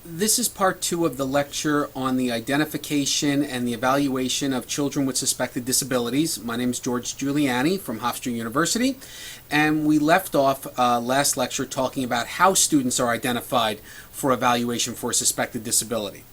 This is part two of the lecture on the identification and the evaluation of children with suspected disabilities. My name is George Giuliani from Hofstra University, and we left off last lecture talking about how students are identified for evaluation for a suspected disability.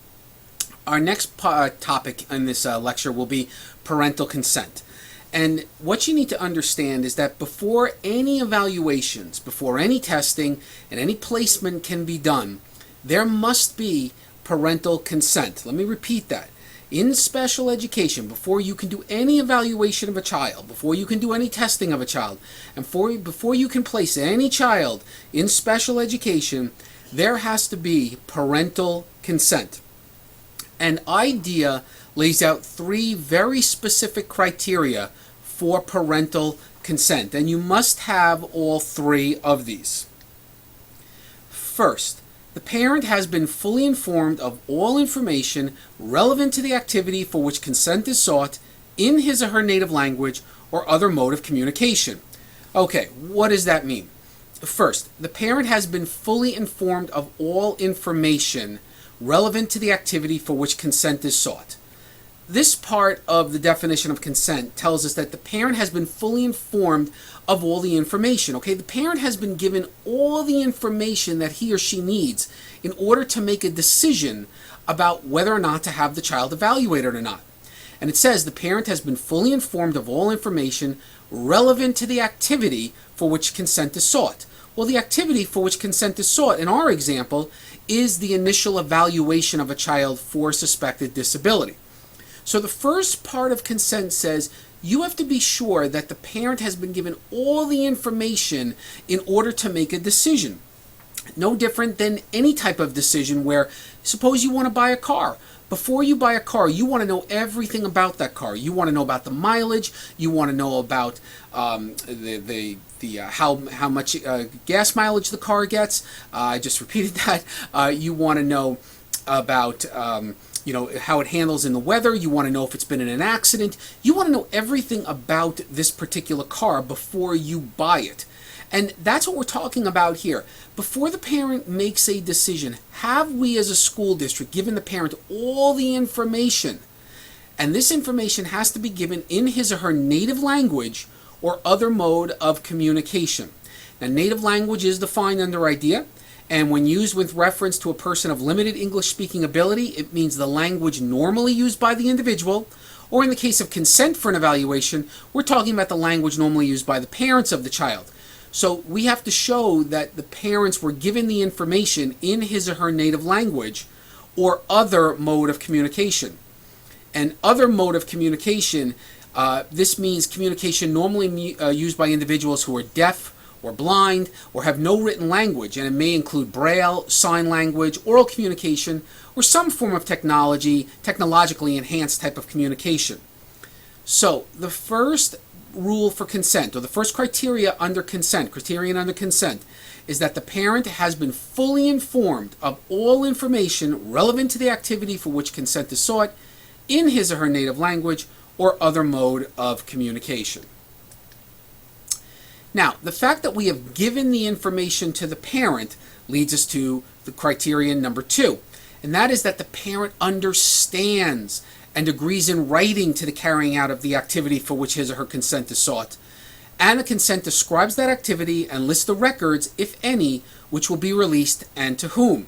Our next topic in this lecture will be parental consent. And what you need to understand is that before any evaluations, before any testing, and any placement can be done, there must be parental consent. Let me repeat that. In special education, before you can do any evaluation of a child, before you can do any testing of a child, and before you can place any child in special education, there has to be parental consent. And IDEA lays out three very specific criteria for parental consent, and you must have all three of these. First, the parent has been fully informed of all information relevant to the activity for which consent is sought in his or her native language or other mode of communication. Okay, what does that mean? First, the parent has been fully informed of all information relevant to the activity for which consent is sought. This part of the definition of consent tells us that the parent has been fully informed of all the information. Okay, the parent has been given all the information that he or she needs in order to make a decision about whether or not to have the child evaluated or not. And it says the parent has been fully informed of all information relevant to the activity for which consent is sought. Well, the activity for which consent is sought in our example is the initial evaluation of a child for suspected disability. So the first part of consent says you have to be sure that the parent has been given all the information in order to make a decision. No different than any type of decision where, suppose you want to buy a car. Before you buy a car, you want to know everything about that car. You want to know about the mileage. You want to know about how much gas mileage the car gets. I just repeated that. You want to know about how it handles in the weather. You want to know if it's been in an accident. You want to know everything about this particular car before you buy it. And that's what we're talking about here. Before the parent makes a decision, have we as a school district given the parent all the information? And this information has to be given in his or her native language or other mode of communication. Now, native language is defined under IDEA. And when used with reference to a person of limited English-speaking ability, it means the language normally used by the individual, or in the case of consent for an evaluation, we're talking about the language normally used by the parents of the child. So we have to show that the parents were given the information in his or her native language or other mode of communication. And other mode of communication, this means communication normally used by individuals who are deaf, or blind, or have no written language, and it may include Braille, sign language, oral communication, or some form of technologically enhanced type of communication. So the first rule for consent, or the first criterion under consent, is that the parent has been fully informed of all information relevant to the activity for which consent is sought in his or her native language or other mode of communication. Now, the fact that we have given the information to the parent leads us to the criterion number 2, and that is that the parent understands and agrees in writing to the carrying out of the activity for which his or her consent is sought, and the consent describes that activity and lists the records, if any, which will be released and to whom.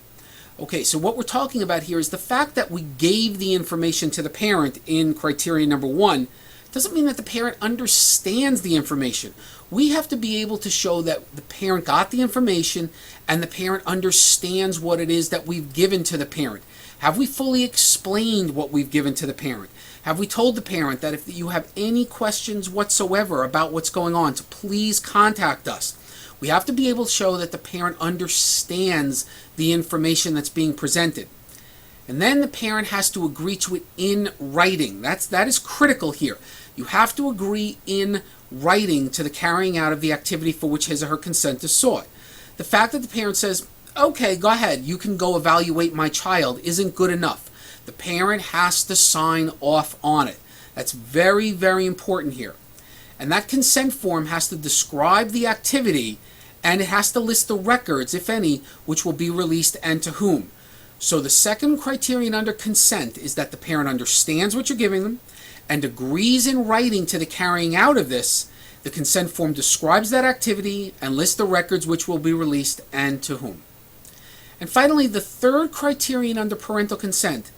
Okay, so what we're talking about here is the fact that we gave the information to the parent in criterion number 1 doesn't mean that the parent understands the information. We have to be able to show that the parent got the information and the parent understands what it is that we've given to the parent. Have we fully explained what we've given to the parent? Have we told the parent that if you have any questions whatsoever about what's going on, to please contact us? We have to be able to show that the parent understands the information that's being presented. And then the parent has to agree to it in writing. That is critical here. You have to agree in writing to the carrying out of the activity for which his or her consent is sought. The fact that the parent says, okay, go ahead, you can go evaluate my child, isn't good enough. The parent has to sign off on it. That's very, very important here. And that consent form has to describe the activity, and it has to list the records, if any, which will be released and to whom. So the second criterion under consent is that the parent understands what you're giving them and agrees in writing to the carrying out of this. The consent form describes that activity and lists the records which will be released and to whom. And finally, the third criterion under parental consent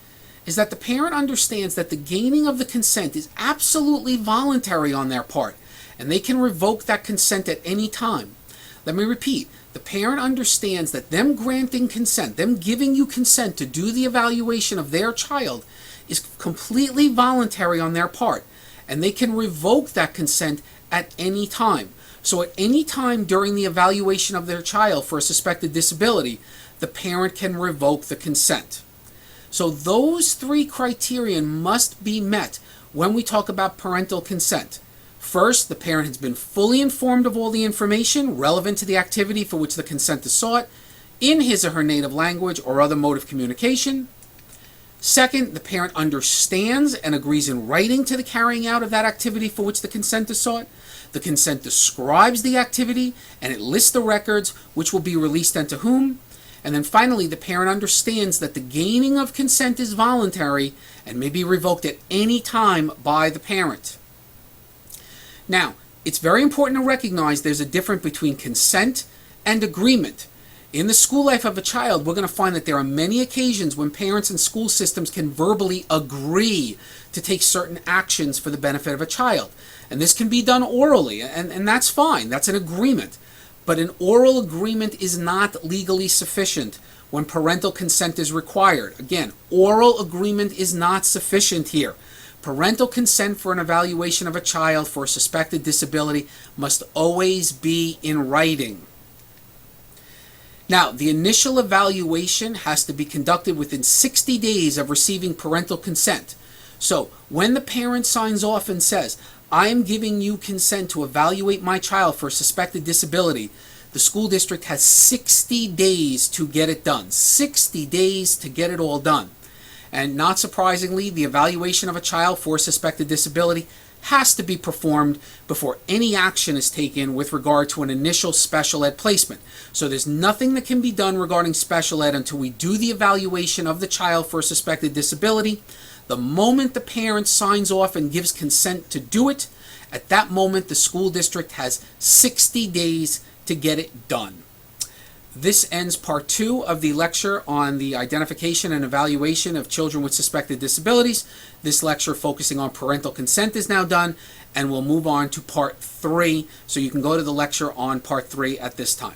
is that the parent understands that the gaining of the consent is absolutely voluntary on their part, and they can revoke that consent at any time. Let me repeat. The parent understands that them granting consent, them giving you consent to do the evaluation of their child, is completely voluntary on their part, and they can revoke that consent at any time. So at any time during the evaluation of their child for a suspected disability, the parent can revoke the consent. So those three criteria must be met when we talk about parental consent. First, the parent has been fully informed of all the information relevant to the activity for which the consent is sought in his or her native language or other mode of communication. Second, the parent understands and agrees in writing to the carrying out of that activity for which the consent is sought. The consent describes the activity and it lists the records which will be released and to whom. And then finally, the parent understands that the gaining of consent is voluntary and may be revoked at any time by the parent. Now, it's very important to recognize there's a difference between consent and agreement. In the school life of a child, we're going to find that there are many occasions when parents and school systems can verbally agree to take certain actions for the benefit of a child. And this can be done orally, and that's fine. That's an agreement. But an oral agreement is not legally sufficient when parental consent is required. Again, oral agreement is not sufficient here. Parental consent for an evaluation of a child for a suspected disability must always be in writing. Now, the initial evaluation has to be conducted within 60 days of receiving parental consent. So, when the parent signs off and says, I am giving you consent to evaluate my child for a suspected disability, the school district has 60 days to get it done. 60 days to get it all done. And not surprisingly, the evaluation of a child for a suspected disability has to be performed before any action is taken with regard to an initial special ed placement. So there's nothing that can be done regarding special ed until we do the evaluation of the child for a suspected disability. The moment the parent signs off and gives consent to do it, at that moment the school district has 60 days to get it done. This ends part 2 of the lecture on the identification and evaluation of children with suspected disabilities. This lecture focusing on parental consent is now done, and we'll move on to part 3, so you can go to the lecture on part 3 at this time.